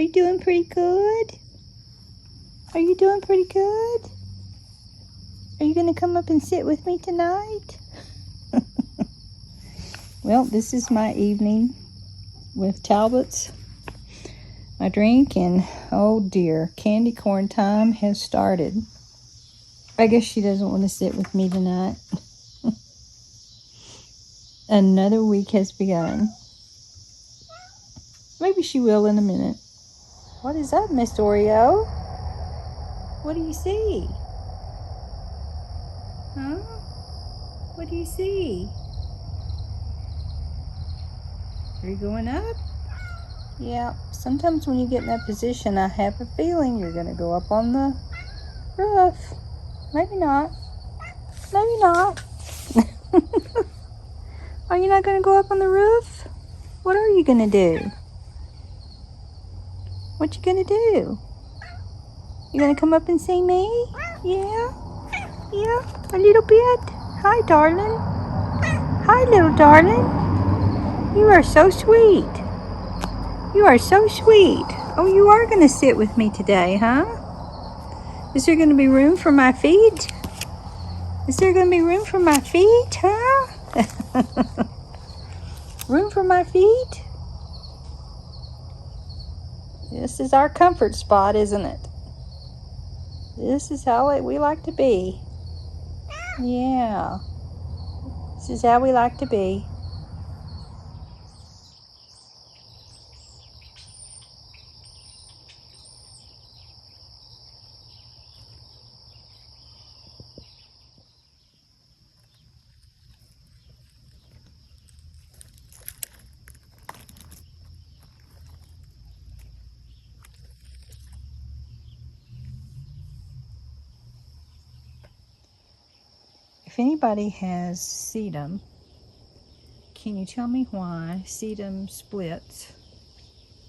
you doing pretty good? Are you doing pretty good? Are you going to come up and sit with me tonight? Well, this is my evening with Talbot's, my drink, and oh dear, candy corn time has started. I guess she doesn't want to sit with me tonight. Another week has begun. Maybe she will in a minute. What is up, Miss Oreo? What do you see? Huh? What do you see? Are you going up? Yeah, sometimes when you get in that position, I have a feeling you're going to go up on the roof. Maybe not. Maybe not. Are you not going to go up on the roof? What are you going to do? What you going to do? You going to come up and see me? Yeah? Yeah? A little bit? Hi, darling. Hi, little darling. You are so sweet. You are so sweet. Oh, you are going to sit with me today, huh? Is there going to be room for my feet? Is there going to be room for my feet, huh? Room for my feet? This is our comfort spot, isn't it? This is how we like to be. Yeah. This is how we like to be. If anybody has sedum, can you tell me why sedum splits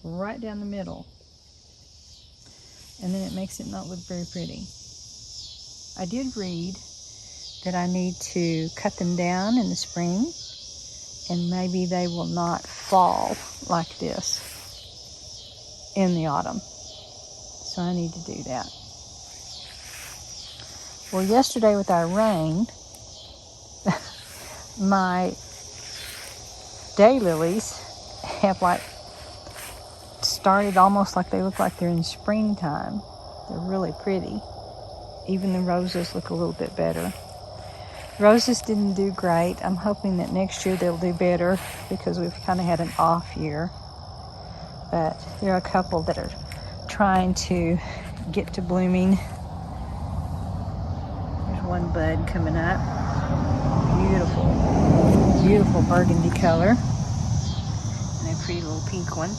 right down the middle? And then it makes it not look very pretty. I did read that I need to cut them down in the spring, and maybe they will not fall like this in the autumn. So I need to do that. Well, yesterday with our rain, my daylilies have started almost like they look like they're in springtime. They're really pretty. Even the roses look a little bit better. Roses didn't do great. I'm hoping that next year they'll do better because we've kind of had an off year. But there are a couple that are trying to get to blooming. There's one bud coming up. Beautiful, beautiful burgundy color. And a pretty little pink one.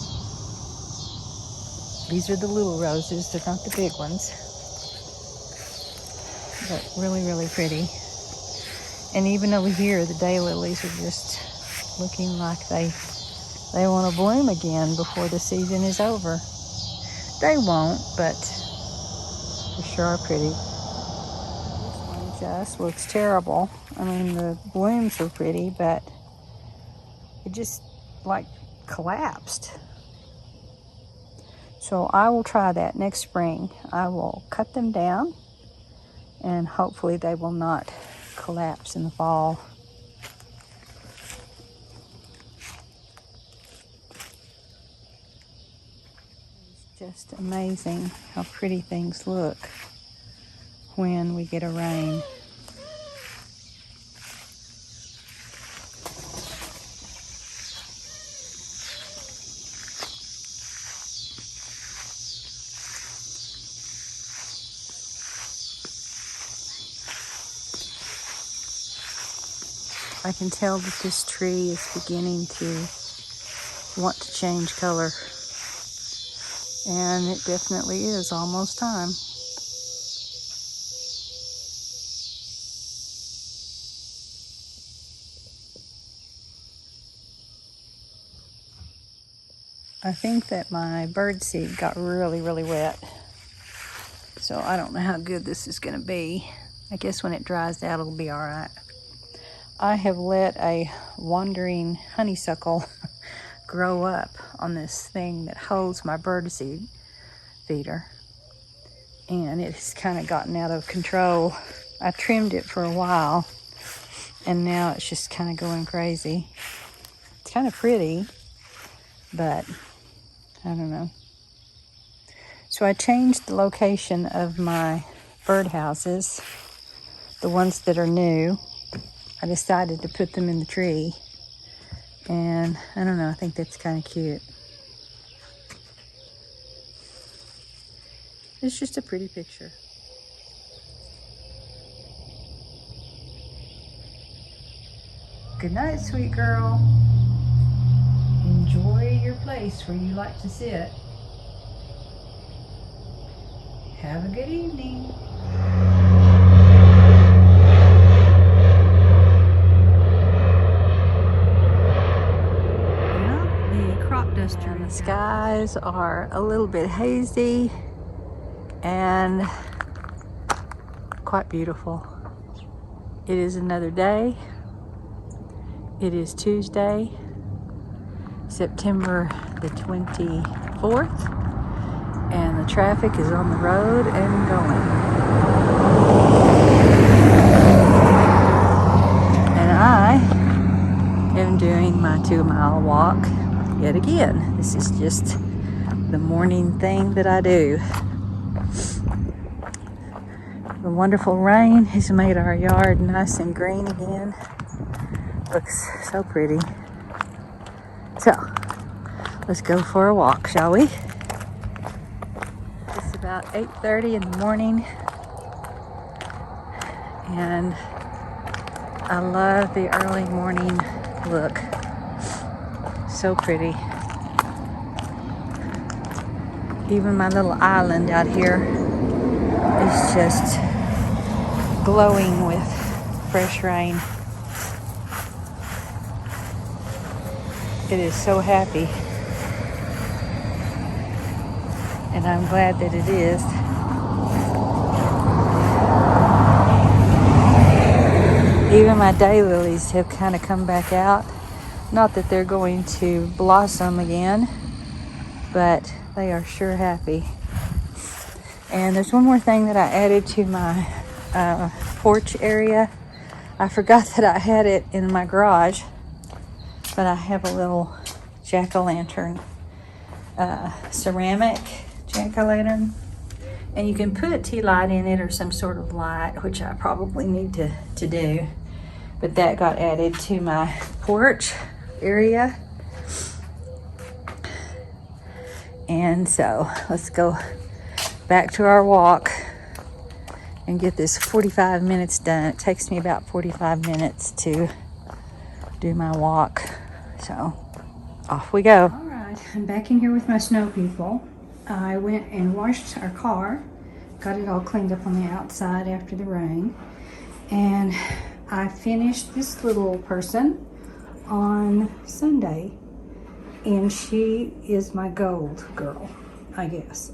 These are the little roses. They're not the big ones. But really, really pretty. And even over here, the daylilies are just looking like they want to bloom again before the season is over. They won't, but they sure are pretty. This one just looks terrible. I mean, the blooms are pretty, but it just like collapsed. So I will try that next spring. I will cut them down, and hopefully they will not collapse in the fall. It's just amazing how pretty things look when we get a rain. I can tell that this tree is beginning to want to change color. And it definitely is almost time. I think that my birdseed got really, really wet. So I don't know how good this is going to be. I guess when it dries out, it'll be all right. I have let a wandering honeysuckle grow up on this thing that holds my birdseed feeder. And it's kind of gotten out of control. I trimmed it for a while, and now it's just kind of going crazy. It's kind of pretty, but I don't know. So I changed the location of my birdhouses, the ones that are new. I decided to put them in the tree, and I don't know, I think that's kind of cute. It's just a pretty picture. Good night, sweet girl. Enjoy your place where you like to sit. Have a good evening. The crop duster. And the skies are a little bit hazy and quite beautiful. It is another day. It is Tuesday, September the 24th, and the traffic is on the road and going. And I am doing my 2-mile walk yet again. This is just the morning thing that I do. The wonderful rain has made our yard nice and green again. Looks so pretty. So, let's go for a walk, shall we? It's about 8:30 in the morning, and I love the early morning look. So pretty. Even my little island out here is just glowing with fresh rain. It is so happy, and I'm glad that it is. Even my daylilies have kind of come back out. Not that they're going to blossom again, but they are sure happy. And there's one more thing that I added to my porch area. I forgot that I had it in my garage, but I have a little jack-o'-lantern, ceramic jack-o'-lantern, and you can put a tea light in it or some sort of light, which I probably need to do, but that got added to my porch area. And so let's go back to our walk and get this 45 minutes done. It takes me about 45 minutes to do my walk. So off we go. All right, I'm back in here with my snow people. I went and washed our car, got it all cleaned up on the outside after the rain, and I finished this little person on Sunday, and she is my gold girl, I guess.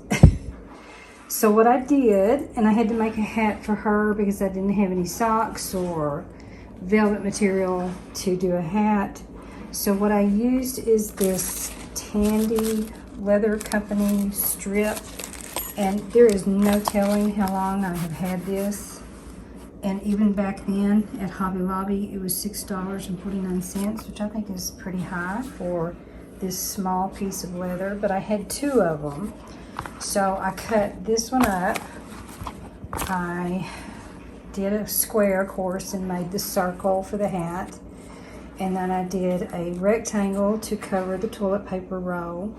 So what I did, and I had to make a hat for her because I didn't have any socks or velvet material to do a hat. So what I used is this Tandy Leather Company strip, and there is no telling how long I have had this. And even back then at Hobby Lobby, it was $6.49, which I think is pretty high for this small piece of leather, but I had 2 of them. So I cut this one up. I did a square, of course, and made the circle for the hat. And then I did a rectangle to cover the toilet paper roll.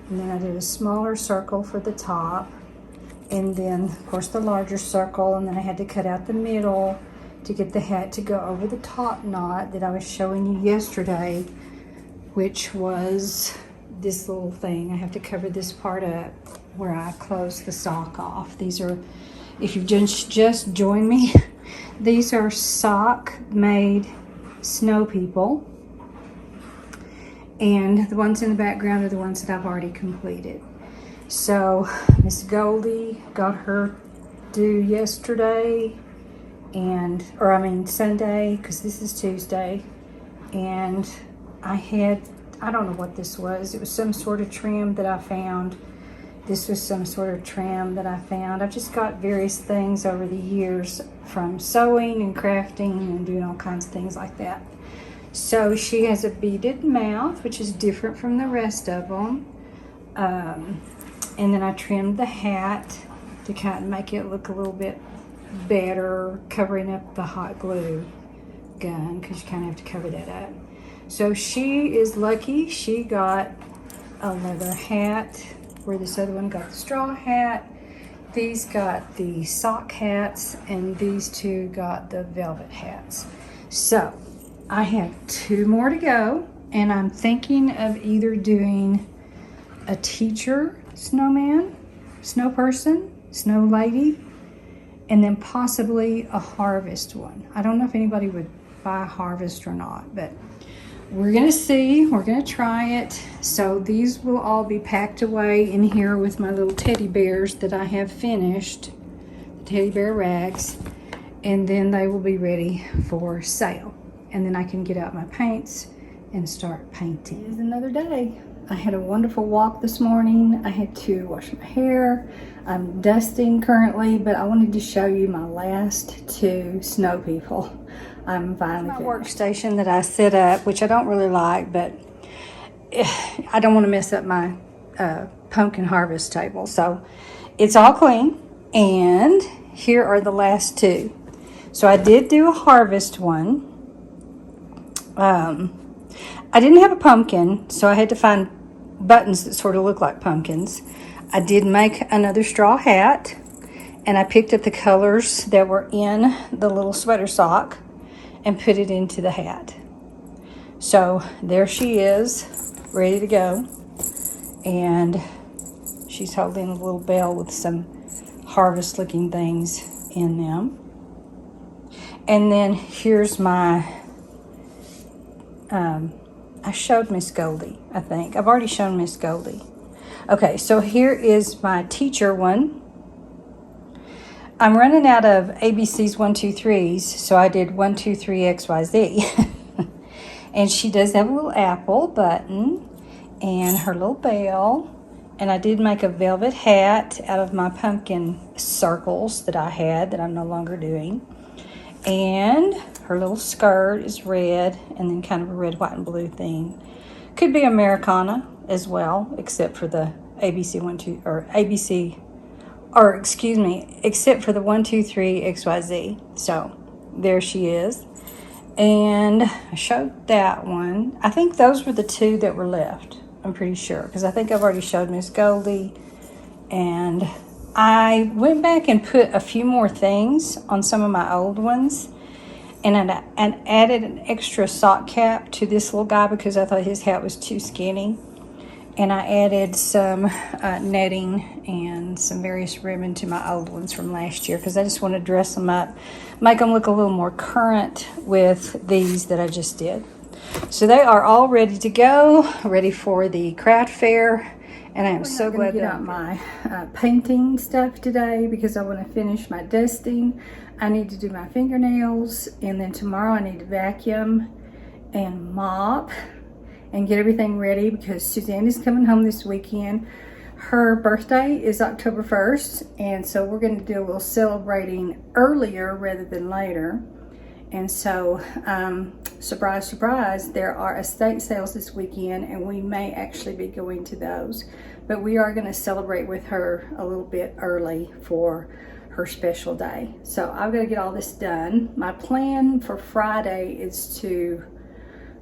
And then I did a smaller circle for the top. And then, of course, the larger circle. And then I had to cut out the middle to get the hat to go over the top knot that I was showing you yesterday, which was this little thing. I have to cover this part up where I close the sock off. These are, if you've just joined me, these are sock-made snow people, and the ones in the background are the ones that I've already completed. So Miss Goldie got her due yesterday, Sunday, because this is Tuesday, and I had I don't know what this was. It was some sort of trim that I found. This was some sort of trim that I found. I've just got various things over the years from sewing and crafting and doing all kinds of things like that. So she has a beaded mouth, which is different from the rest of them. And then I trimmed the hat to kind of make it look a little bit better, covering up the hot glue gun, because you kind of have to cover that up. So she is lucky. She got a leather hat, where this other one got the straw hat. These got the sock hats, and these two got the velvet hats. So I have 2 more to go, and I'm thinking of either doing a teacher snowman, snow person, snow lady, and then possibly a harvest one. I don't know if anybody would buy a harvest or not, but we're gonna see. We're gonna try it. So these will all be packed away in here with my little teddy bears that I have finished, the teddy bear rags, and then they will be ready for sale. And then I can get out my paints and start painting. It is another day. I had a wonderful walk this morning. I had to wash my hair. I'm dusting currently, but I wanted to show you my last 2 snow people. I'm finally finished. My workstation that I set up, which I don't really like, but I don't want to mess up my pumpkin harvest table. So it's all clean, and here are the last 2. So I did do a harvest one. I didn't have a pumpkin, so I had to find buttons that sort of look like pumpkins. I did make another straw hat, and I picked up the colors that were in the little sweater sock and put it into the hat. So there she is, ready to go. And she's holding a little bell with some harvest looking things in them. And then here's my, I showed Miss Goldie, I think. I've already shown Miss Goldie. Okay, so here is my teacher one. I'm running out of ABC's 1, 2, 3s, so I did 1, 2, 3, XYZ. And she does have a little apple button and her little bell. And I did make a velvet hat out of my pumpkin circles that I had that I'm no longer doing. And her little skirt is red, and then kind of a red, white, and blue thing. Could be Americana as well, except for the ABC 1, 2, or ABC, or excuse me, except for the 1, 2, 3, XYZ. So there she is. And I showed that one. I think those were the 2 that were left. I'm pretty sure, because I think I've already showed Miss Goldie. And I went back and put a few more things on some of my old ones. And added an extra sock cap to this little guy because I thought his hat was too skinny. And I added some netting and some various ribbon to my old ones from last year because I just want to dress them up, make them look a little more current with these that I just did. So they are all ready to go, ready for the craft fair. And I am so glad to get out my painting stuff today because I want to finish my dusting. I need to do my fingernails, and then tomorrow I need to vacuum and mop and get everything ready because Suzanne is coming home this weekend. Her birthday is October 1st, and so we're going to do a little celebrating earlier rather than later. And so, surprise, surprise, there are estate sales this weekend, and we may actually be going to those. But we are going to celebrate with her a little bit early for her special day. So I've got to get all this done. My plan for Friday is to,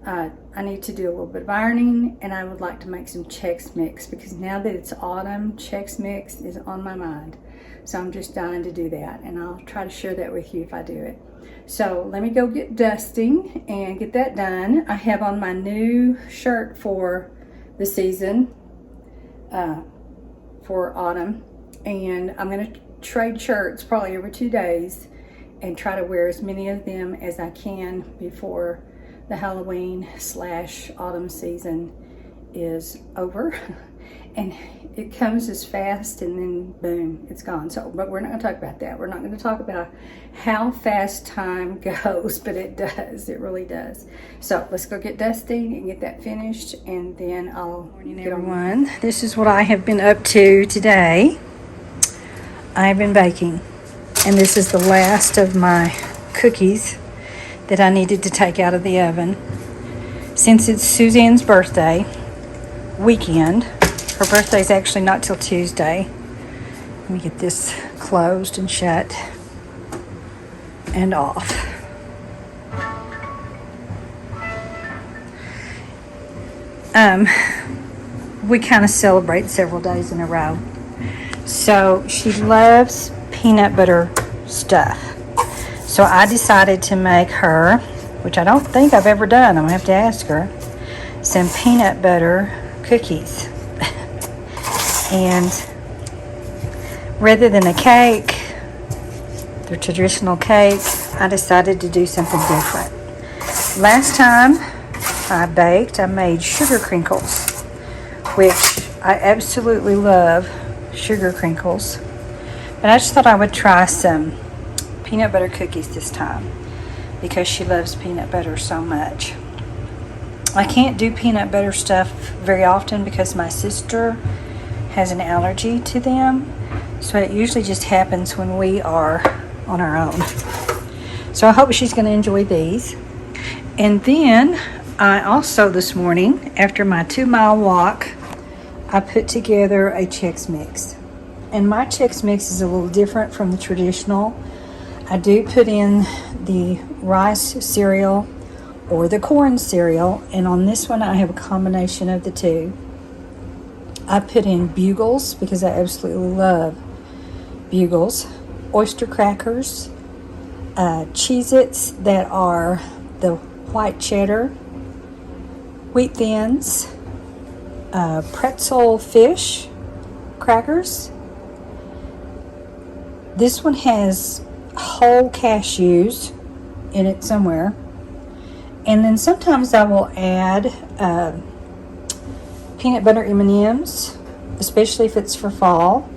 I need to do a little bit of ironing, and I would like to make some Chex Mix because now that it's autumn, Chex Mix is on my mind. So I'm just dying to do that, and I'll try to share that with you if I do it. So let me go get dusting and get that done. I have on my new shirt for the season, for autumn, and I'm going to trade shirts probably every 2 days and try to wear as many of them as I can before the Halloween / autumn season is over. And it comes as fast and then boom, it's gone. So, but we're not going to talk about that. We're not going to talk about how fast time goes, but it does. It really does. So let's go get dusting and get that finished, and then I'll get everyone. This is what I have been up to today. I have been baking, and this is the last of my cookies that I needed to take out of the oven. Since it's Suzanne's birthday weekend, her birthday's actually not till Tuesday. Let me get this closed and shut and off. We kind of celebrate several days in a row. So she loves peanut butter stuff. So I decided to make her, which I don't think I've ever done, I'm gonna have to ask her, some peanut butter cookies. And rather than a cake, the traditional cake, I decided to do something different. Last time I baked, I made sugar crinkles, which I absolutely love sugar crinkles. But I just thought I would try some peanut butter cookies this time because she loves peanut butter so much. I can't do peanut butter stuff very often because my sister has an allergy to them, so it usually just happens when we are on our own. So I hope she's going to enjoy these. And then I also this morning, after my 2-mile walk, I put together a Chex Mix. And my Chex Mix is a little different from the traditional. I do put in the rice cereal or the corn cereal, and on this one I have a combination of the two. I put in Bugles because I absolutely love Bugles, oyster crackers, Cheez-Its that are the white cheddar, wheat thins, pretzel fish crackers. This one has whole cashews in it somewhere. And then sometimes I will add peanut butter M&Ms, especially if it's for fall.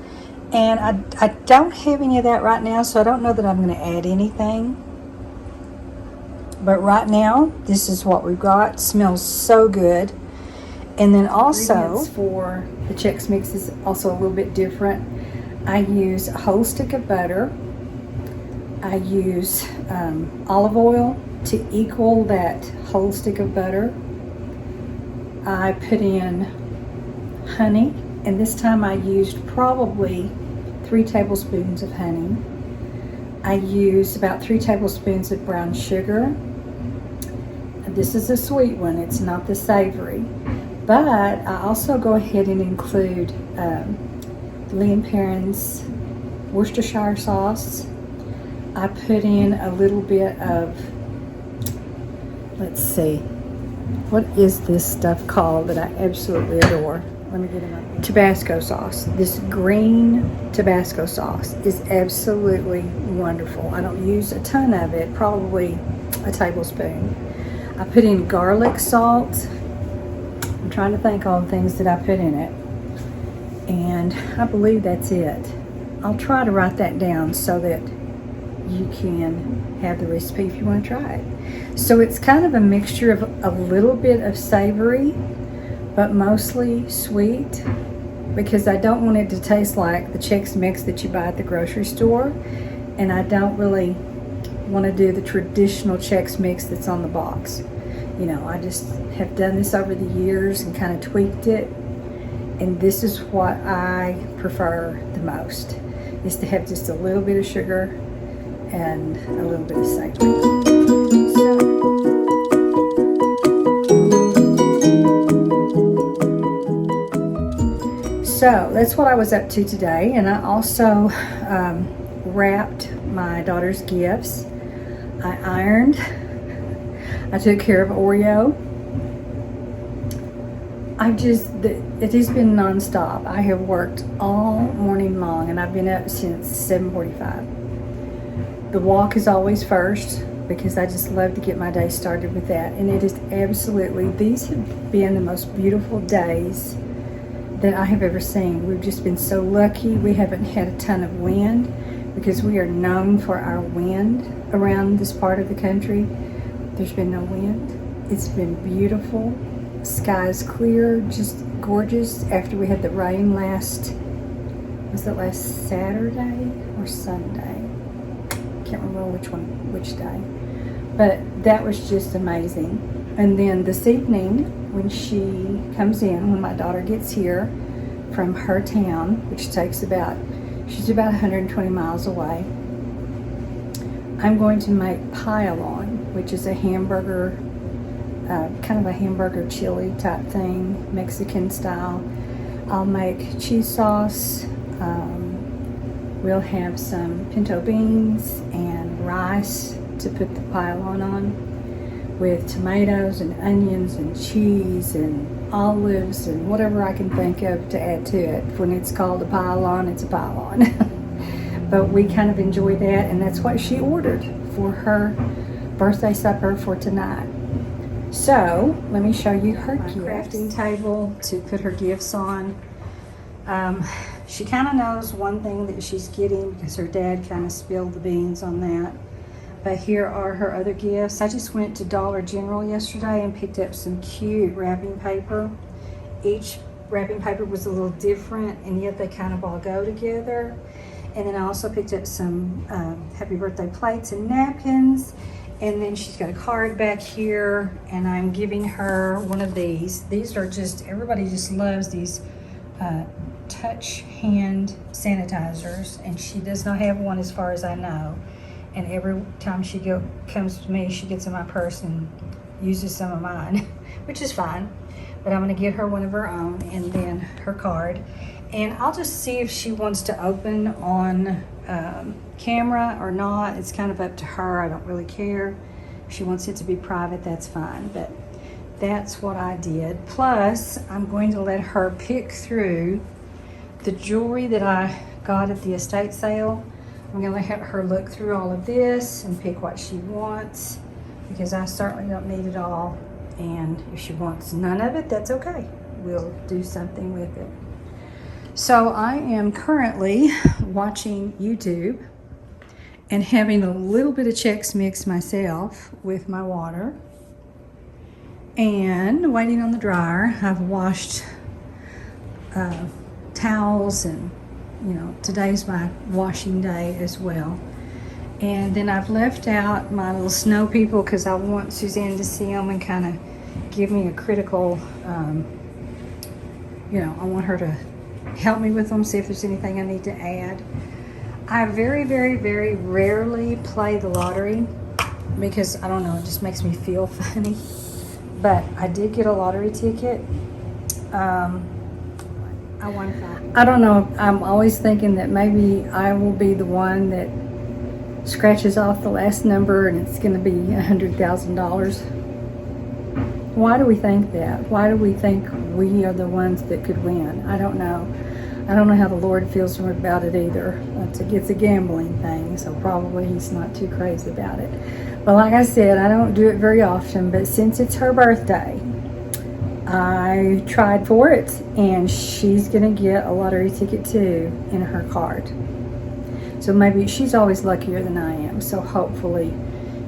And I don't have any of that right now, so I don't know that I'm going to add anything. But right now, this is what we've got. It smells so good. And then also, for the Chex Mix is also a little bit different. I use a whole stick of butter. I use olive oil to equal that whole stick of butter. I put in honey, and this time I used probably 3 tablespoons of honey. I used about 3 tablespoons of brown sugar. This is a sweet one, it's not the savory. But I also go ahead and include Lee & Perrins Worcestershire sauce. I put in a little bit of, let's see, what is this stuff called that I absolutely adore? Let me get it up. Tabasco sauce. This green Tabasco sauce is absolutely wonderful. I don't use a ton of it, probably a tablespoon. I put in garlic salt. I'm trying to think all the things that I put in it. And I believe that's it. I'll try to write that down so that you can have the recipe if you want to try it. So it's kind of a mixture of a little bit of savory, but mostly sweet, because I don't want it to taste like the Chex Mix that you buy at the grocery store, and I don't really want to do the traditional Chex Mix that's on the box. You know, I just have done this over the years and kind of tweaked it, and this is what I prefer the most, is to have just a little bit of sugar and a little bit of savory. So that's what I was up to today, and I also wrapped my daughter's gifts. I ironed. I took care of Oreo. It has been nonstop. I have worked all morning long, and I've been up since 7:45. The walk is always first because I just love to get my day started with that. And it is absolutely, these have been the most beautiful days that I have ever seen. We've just been so lucky. We haven't had a ton of wind because we are known for our wind around this part of the country. There's been no wind. It's been beautiful. Sky is clear, just gorgeous. After we had the rain last Saturday or Sunday? Can't remember which day. But that was just amazing. And then this evening, when she comes in, when my daughter gets here from her town, which she's about 120 miles away, I'm going to make pile-on, which is a hamburger, kind of a hamburger chili type thing, Mexican style. I'll make cheese sauce. We'll have some pinto beans and rice to put the pile-on with tomatoes and onions and cheese and olives and whatever I can think of to add to it. When it's called a pile-on, it's a pile-on. But we kind of enjoy that, and that's what she ordered for her birthday supper for tonight. So let me show you her crafting table to put her gifts on. She kind of knows one thing that she's getting because her dad kind of spilled the beans on that. But here are her other gifts. I just went to Dollar General yesterday and picked up some cute wrapping paper. Each wrapping paper was a little different, and yet they kind of all go together. And then I also picked up some happy birthday plates and napkins. And then she's got a card back here, and I'm giving her one of these. These are just, everybody just loves these touch hand sanitizers, and she does not have one as far as I know. And every time she comes to me, she gets in my purse and uses some of mine, which is fine. But I'm gonna get her one of her own, and then her card. And I'll just see if she wants to open on camera or not. It's kind of up to her. I don't really care. If she wants it to be private, that's fine. But that's what I did. Plus, I'm going to let her pick through the jewelry that I got at the estate sale. I'm going to let her look through all of this and pick what she wants, because I certainly don't need it all. And if she wants none of it, that's okay. We'll do something with it. So I am currently watching YouTube and having a little bit of Chex Mix myself with my water and waiting on the dryer. I've washed towels, and today's my washing day as well. And then I've left out my little snow people because I want Suzanne to see them and kind of give me a critical, I want her to help me with them, see if there's anything I need to add. I very, very, very rarely play the lottery because, I don't know, it just makes me feel funny. But I did get a lottery ticket. I won 5. I don't know, I'm always thinking that maybe I will be the one that scratches off the last number and it's going to be $100,000. Why do we think that? Why do we think we are the ones that could win? I don't know. I don't know how the Lord feels about it either. It's a gambling thing, so probably he's not too crazy about it. But like I said, I don't do it very often, but since it's her birthday, I tried for it, and she's going to get a lottery ticket too in her card. So maybe she's always luckier than I am, so hopefully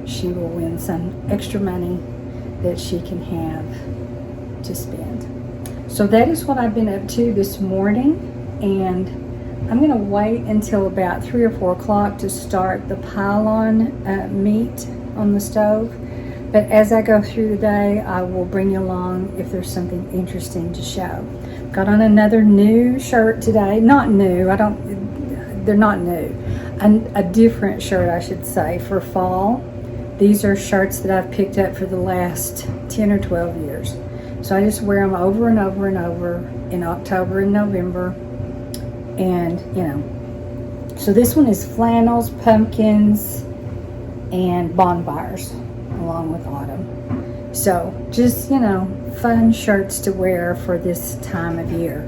she will win some extra money that she can have to spend. So that is what I've been up to this morning, and I'm going to wait until about 3 or 4 o'clock to start the pile-on meat on the stove. But as I go through the day, I will bring you along if there's something interesting to show. Got on another new shirt today. Not new, they're not new. A different shirt, I should say, for fall. These are shirts that I've picked up for the last 10 or 12 years. So I just wear them over and over and over in October and November. And, so this one is flannels, pumpkins, and bonfires, along with autumn. So just, fun shirts to wear for this time of year.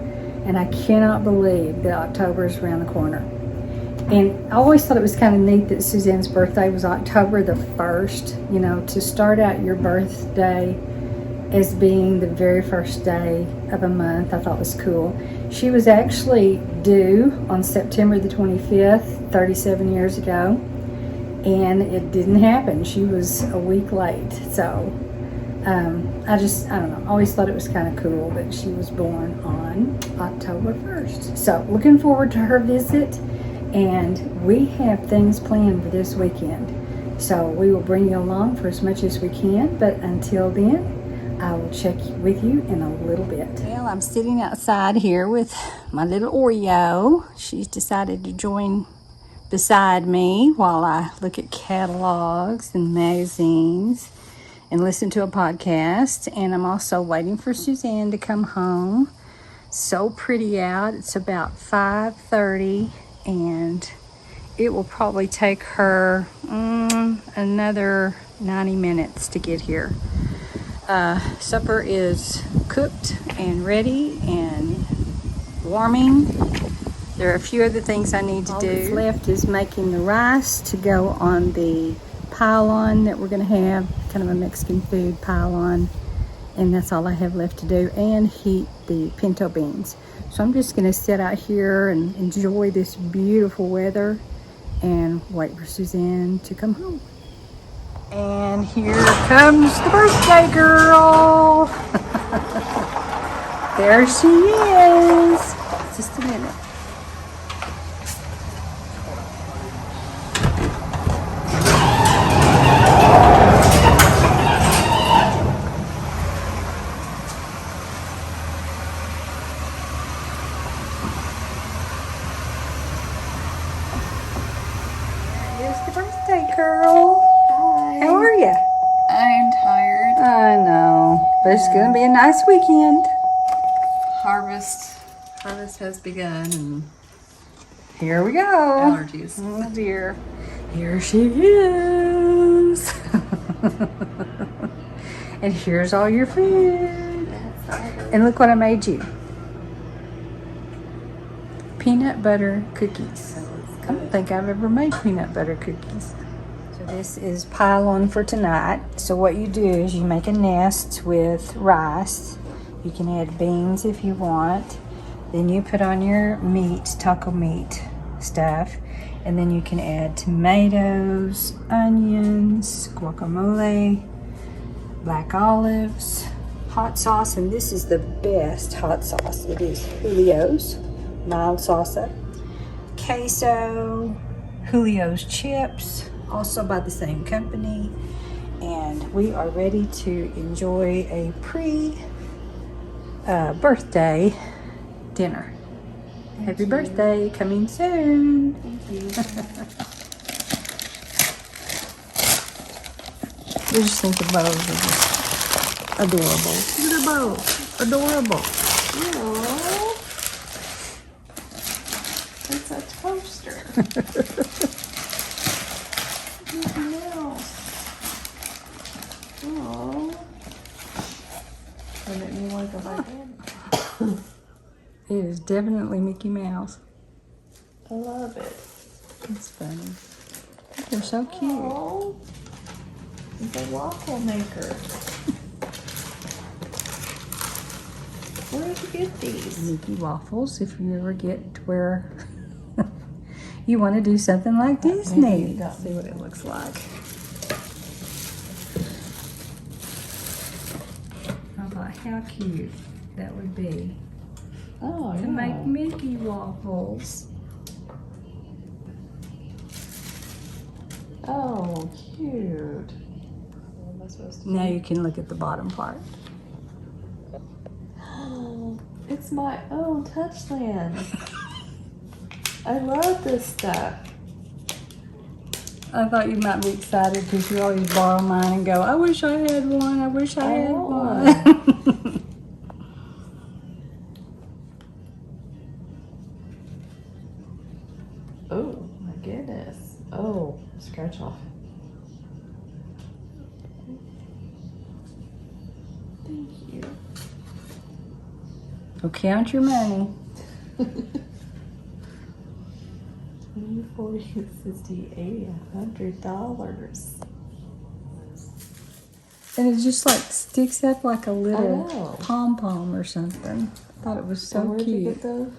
And I cannot believe that October is around the corner. And I always thought it was kind of neat that Suzanne's birthday was October the 1st, to start out your birthday as being the very first day of a month. I thought was cool. She was actually due on September the 25th, 37 years ago, and it didn't happen. She was a week late. So I don't know, I always thought it was kind of cool that she was born on October 1st. So looking forward to her visit, and we have things planned for this weekend. So we will bring you along for as much as we can, but until then, I will check with you in a little bit. Well, I'm sitting outside here with my little Oreo. She's decided to join beside me while I look at catalogs and magazines and listen to a podcast. And I'm also waiting for Suzanne to come home. So pretty out. It's about 5:30, and it will probably take her another 90 minutes to get here. Supper is cooked and ready and warming. There are a few other things I need to do. All that's left is making the rice to go on the pile-on that we're going to have, kind of a Mexican food pile-on, and that's all I have left to do, and heat the pinto beans. So I'm just going to sit out here and enjoy this beautiful weather and wait for Suzanne to come home. And here comes the birthday girl. There she is. Just a minute. Here's the birthday girl. How are you? I'm tired. I know, but it's going to be a nice weekend. Harvest has begun, and Here we go. allergies. Oh dear. Here she is. And here's all your food. And look what I made you. Peanut butter cookies. I don't think I've ever made peanut butter cookies. So this is pile-on for tonight. So what you do is you make a nest with rice. You can add beans if you want. Then you put on your meat, taco meat stuff. And then you can add tomatoes, onions, guacamole, black olives, hot sauce. And this is the best hot sauce. It is Julio's mild salsa, queso, Julio's chips, also by the same company. And we are ready to enjoy a birthday dinner. Happy birthday, coming soon. Thank you. I just think the bows are just adorable. Look at the bows. Adorable. Oh, it's a toaster. Mickey Mouse. Oh, that made me want to go back in. It is definitely Mickey Mouse. I love it. It's funny. They're so cute. Oh, it's a waffle maker. Where did you get these? Mickey waffles, if you ever get to where you want to do something like Disney. Let's see what it looks like. I thought how cute that would be Oh, to yeah. make Mickey waffles. Oh, cute. What am I supposed to Now do? you can look at the bottom part. It's my own Touchland. I love this stuff. I thought you might be excited because you always borrow mine and go, I wish I had one, I wish I had want one. Oh, my goodness. Oh, scratch off. Thank you. So count your money. 20, 40, 60, $80, $100. And it just like sticks up like a little know. pom-pom or something. I thought it was so And where'd you cute. get those?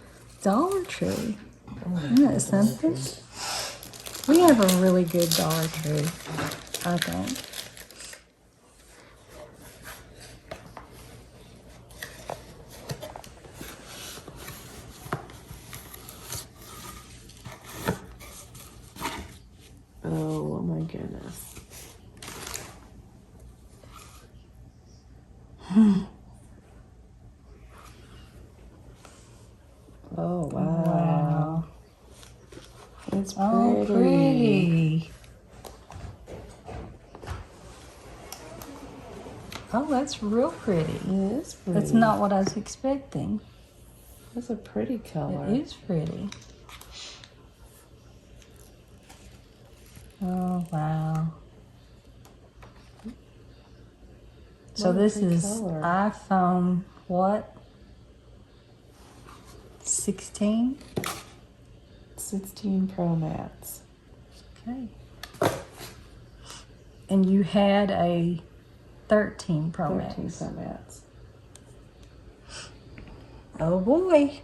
Dollar Tree. Oh, Isn't that something? We have a really good Dollar Tree, I think. Oh my goodness. Oh wow. Wow. It's pretty. Oh, pretty. Oh, that's real pretty. It is pretty. That's not what I was expecting. That's a pretty color. It is pretty. Oh, wow. So What a this pretty is color. iPhone, what? 16? 16 Pro Max. Okay. And you had a 13 Pro 13 Max. Pro Max. Oh boy.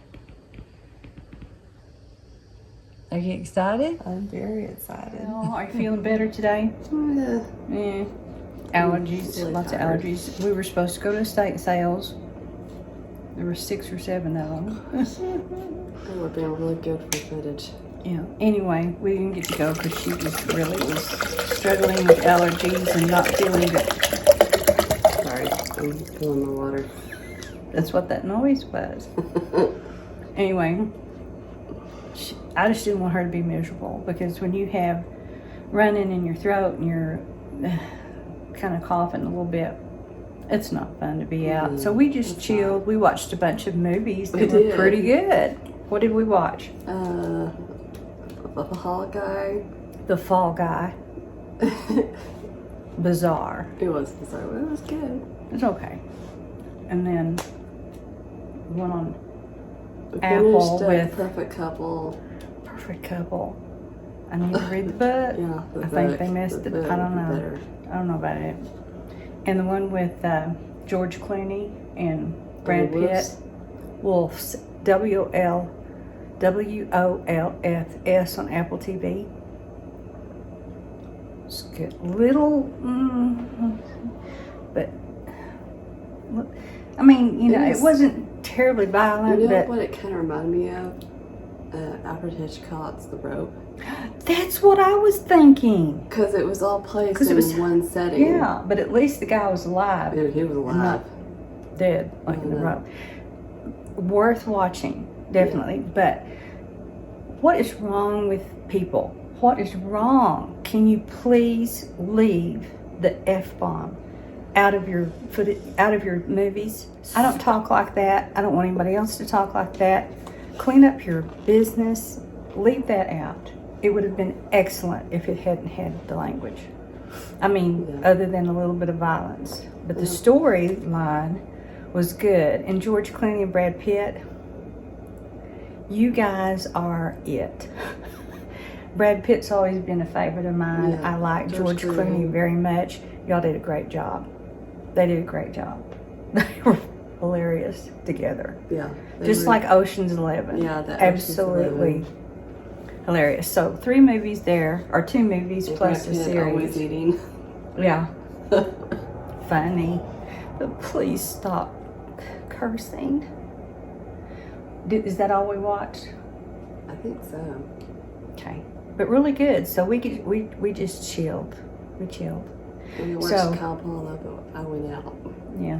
Are you excited? I'm very excited. Are you feeling better today? Yeah. Allergies, Really lots tired. of allergies. We were supposed to go to estate sales. There were 6 or 7 of them. That would have been really good for footage. Yeah. Anyway, we didn't get to go because she was struggling with allergies and not feeling good. Sorry, I'm filling my water. That's what that noise was. Anyway, I just didn't want her to be miserable because when you have running in your throat and you're kind of coughing a little bit, it's not fun to be out. So we just It's chilled. not. We watched a bunch of movies that We were did. pretty good. What did we watch? The Hall Guy. The Fall Guy. Bizarre. It was bizarre, but it was good. It's okay. And then one on We Apple finished, with Perfect Couple. Perfect Couple. I need to read the book. Yeah, the I think book, they missed the it. book I don't would be know. better. I don't know about it. And the one with George Clooney and Brad Pitt. Wolves. Wolves. WOLFS on Apple TV. It's good. Little, but look, I mean, you know, it wasn't terribly violent, You know but what it kind of reminded me of? Alfred Hitchcock's The Rope. that's what I was thinking. Because it was all placed 'Cause it in was- one setting. Yeah, but at least the guy was alive. Dude, he was and alive. not dead, like in the Yeah. rope. Worth watching, definitely. But what is wrong with people? What is wrong? Can you please leave the F-bomb out of your out of your movies? I don't talk like that. I don't want anybody else to talk like that. Clean up your business. Leave that out. It would have been excellent if it hadn't had the language. I mean, Yeah. other than a little bit of violence. But the Yeah. storyline was good. And George Clooney and Brad Pitt, you guys are it. Brad Pitt's always been a favorite of mine. Yeah, I like George George Clooney Clooney. very much. Y'all did a great job. They did a great job. They were hilarious together. Yeah. they Just were- like Ocean's 11. Yeah, the Ocean's Absolutely 11. hilarious. So 3 movies there, or 2 movies And plus Brad a Pitt always series. eating. Yeah. Funny. But please stop cursing. Is that all we watched? I think so. Okay. But really good. So we just chilled. We chilled. And we watched So- Cowpole, but I went out. Yeah.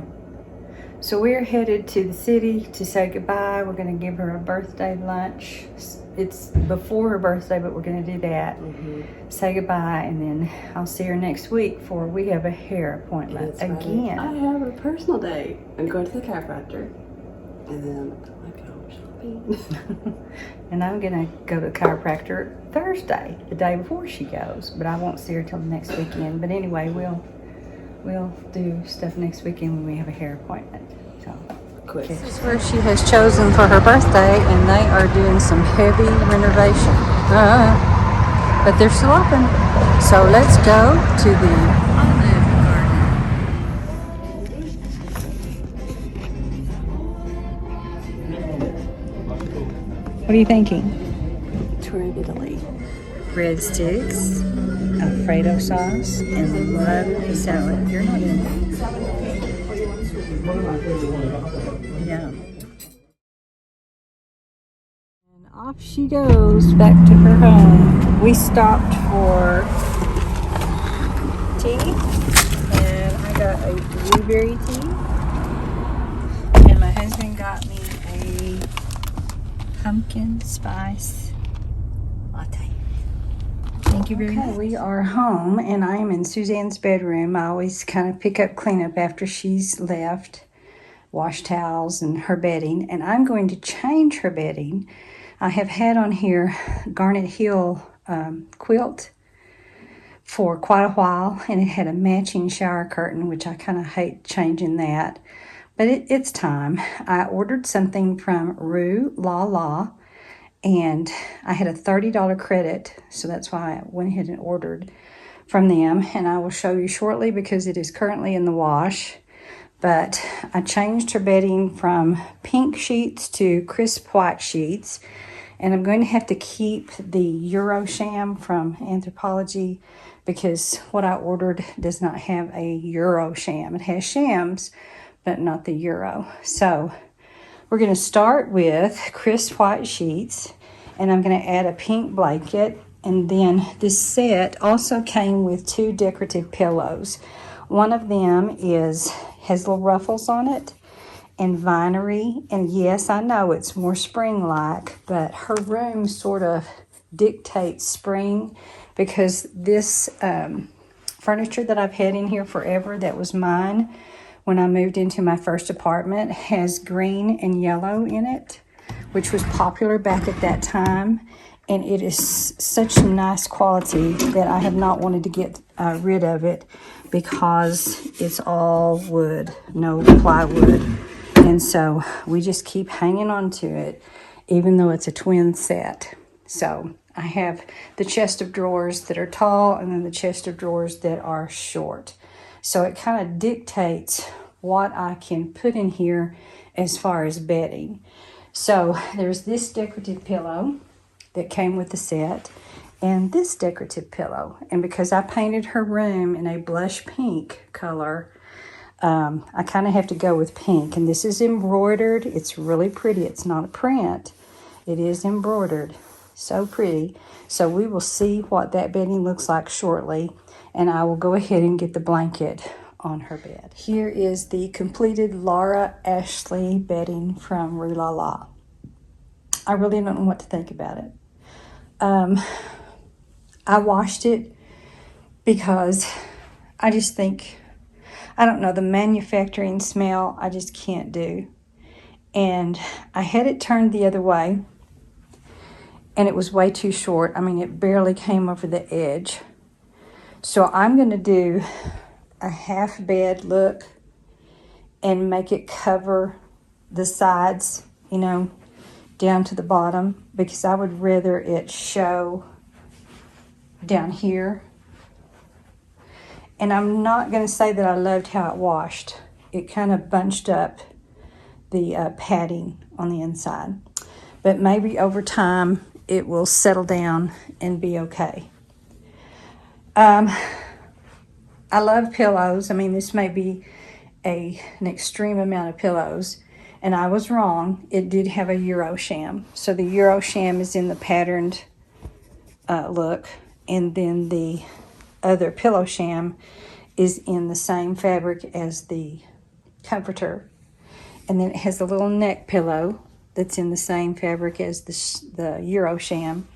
So we're headed to the city to say goodbye. We're going to give her a birthday lunch. It's before her birthday, but we're going to do that. Mm-hmm. Say goodbye, and then I'll see her next week for we have a hair appointment That's right. again. I have a personal day. I'm going to the chiropractor. And then I go shopping. And I'm gonna go to the chiropractor Thursday, the day before she goes. But I won't see her till the next weekend. But anyway, we'll do stuff next weekend when we have a hair appointment. So Quick. okay. This is where she has chosen for her birthday, and they are doing some heavy renovation. But they're still open. So let's go to the Olive Garden. What are you thinking? Tour of Italy. Breadsticks, Alfredo sauce, and lovely salad. You're not in it. Yeah. And off she goes back to her home. We stopped for tea, and I got a blueberry tea, and my husband got me a pumpkin spice latte. Thank you very much. We are home, and I am in Suzanne's bedroom. I always kind of pick up cleanup after she's left, wash towels and her bedding, and I'm going to change her bedding. I have had on here Garnet Hill quilt for quite a while, and it had a matching shower curtain, which I kind of hate changing that, but it's time. I ordered something from Rue La La, and I had a $30 credit, so that's why I went ahead and ordered from them, and I will show you shortly because it is currently in the wash. But I changed her bedding from pink sheets to crisp white sheets, and I'm going to have to keep the Euro sham from Anthropology because what I ordered does not have a Euro sham. It has shams, but not the Euro. So we're going to start with crisp white sheets, and I'm going to add a pink blanket. And then this set also came with 2 decorative pillows. One of them has little ruffles on it and vinery. And yes, I know it's more spring-like, but her room sort of dictates spring because this furniture that I've had in here forever, that was mine when I moved into my first apartment, has green and yellow in it, which was popular back at that time. And it is such nice quality that I have not wanted to get rid of it because it's all wood, no plywood. And so we just keep hanging on to it, even though it's a twin set. So I have the chest of drawers that are tall and then the chest of drawers that are short. So it kind of dictates what I can put in here as far as bedding. So there's this decorative pillow that came with the set and this decorative pillow. And because I painted her room in a blush pink color, I kind of have to go with pink. And this is embroidered. It's really pretty. It's not a print. It is embroidered. So pretty. So we will see what that bedding looks like shortly. And I will go ahead and get the blanket on her bed. Here is the completed Laura Ashley bedding from Rue La La. I really don't know what to think about it. I washed it because I just think, I don't know, the manufacturing smell I just can't do. And I had it turned the other way and it was way too short. I mean, it barely came over the edge. So I'm going to do a half bed look and make it cover the sides, you know, down to the bottom, because I would rather it show down here. And I'm not going to say that I loved how it washed. It kind of bunched up the padding on the inside. But maybe over time it will settle down and be okay. I love pillows. I mean, this may be an extreme amount of pillows. And I was wrong. It did have a Euro sham. So the Euro sham is in the patterned look. And then the other pillow sham is in the same fabric as the comforter. And then it has a little neck pillow that's in the same fabric as the Euro sham.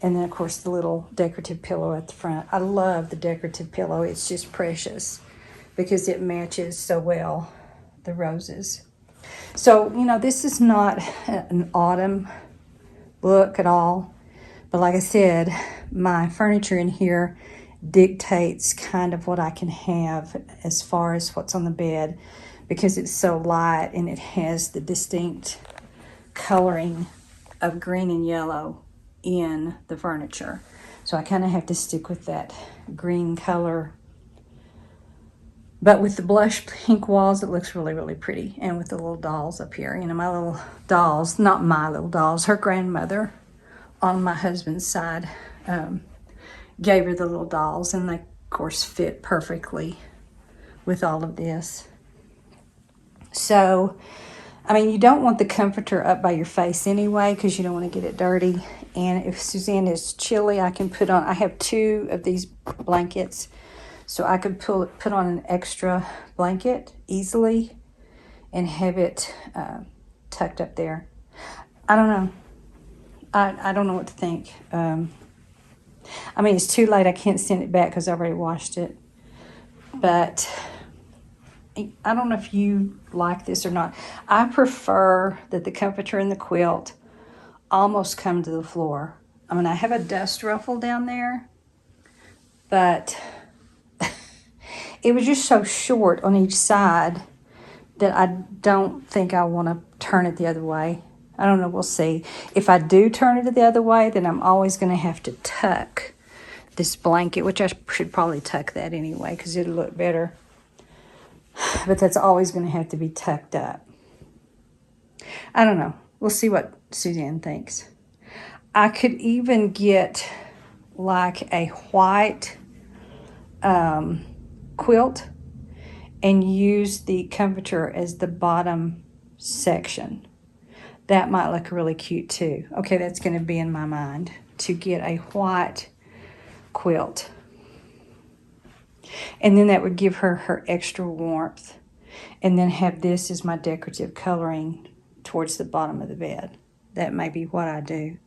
And then, of course, the little decorative pillow at the front. I love the decorative pillow. It's just precious because it matches so well the roses. So, you know, this is not an autumn look at all. But like I said, my furniture in here dictates kind of what I can have as far as what's on the bed because it's so light and it has the distinct coloring of green and yellow in the furniture. So I kind of have to stick with that green color But with the blush pink walls, it looks really, really pretty. And with the little dolls up here, you know, my little dolls, not my little dolls, her grandmother on my husband's side gave her the little dolls, and they, of course, fit perfectly with all of this. So, I mean, you don't want the comforter up by your face anyway, because you don't want to get it dirty. And if Suzanne is chilly, I can put on, I have 2 of these blankets, so I could put on an extra blanket easily and have it tucked up there. I don't know. I don't know what to think. I mean, it's too late. I can't send it back because I already washed it. But I don't know if you like this or not. I prefer that the comforter and the quilt almost come to the floor. I mean, I have a dust ruffle down there, but it was just so short on each side that I don't think I want to turn it the other way. I don't know, we'll see. If I do turn it the other way, then I'm always going to have to tuck this blanket, which I should probably tuck that anyway because it'll look better. But that's always going to have to be tucked up. I don't know. We'll see what Suzanne thinks. I could even get like a white quilt and use the comforter as the bottom section. That might look really cute too. Okay, that's going to be in my mind, to get a white quilt. And then that would give her her extra warmth. And then have this as my decorative coloring towards the bottom of the bed. That may be what I do.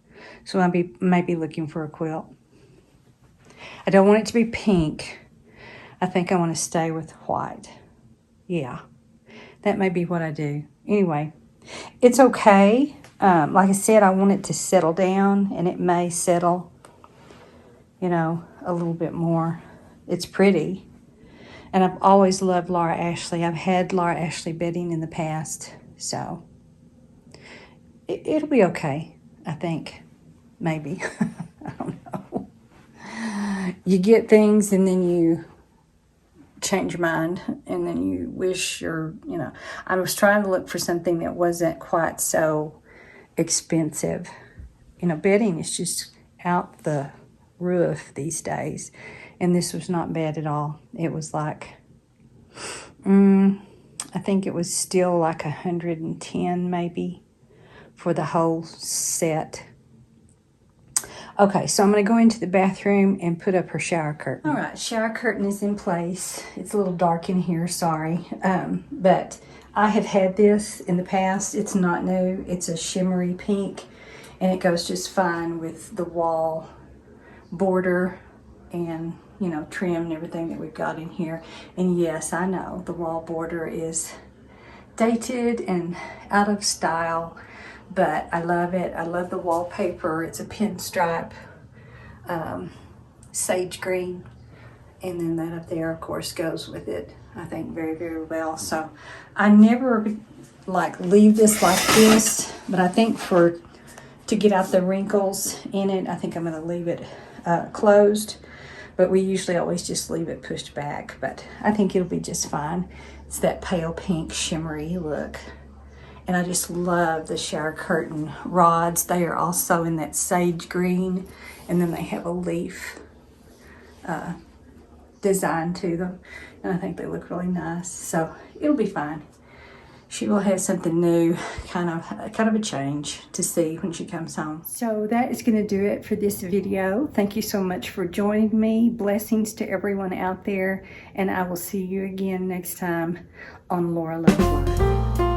So I may be looking for a quilt. I don't want it to be pink. I think I want to stay with white. Yeah, that may be what I do. Anyway, it's okay. Like I said, I want it to settle down, and it may settle, you know, a little bit more. It's pretty. And I've always loved Laura Ashley. I've had Laura Ashley bedding in the past, so it'll be okay, I think. Maybe. I don't know. You get things and then you change your mind, and then you wish you're, you know. I was trying to look for something that wasn't quite so expensive. You know, bedding is just out the roof these days, and this was not bad at all. It was like, I think it was still like $110 maybe for the whole set. Okay, so I'm going to go into the bathroom and put up her shower curtain. All right, shower curtain is in place. It's a little dark in here, sorry. But I have had this in the past. It's not new. It's a shimmery pink, and it goes just fine with the wall border and, you know, trim and everything that we've got in here. And yes, I know the wall border is dated and out of style, but I love it. I love the wallpaper. It's a pinstripe sage green, and then that up there, of course, goes with it, I think, very, very well. So I never like leave this like this, but I think to get out the wrinkles in it, I think I'm going to leave it closed. But we usually always just leave it pushed back, but I think it'll be just fine. It's that pale pink shimmery look. And I just love the shower curtain rods. They are also in that sage green, and then they have a leaf design to them. And I think they look really nice. So it'll be fine. She will have something new, kind of a change to see when she comes home. So that is going to do it for this video. Thank you so much for joining me. Blessings to everyone out there, and I will see you again next time on Lora Loves Life.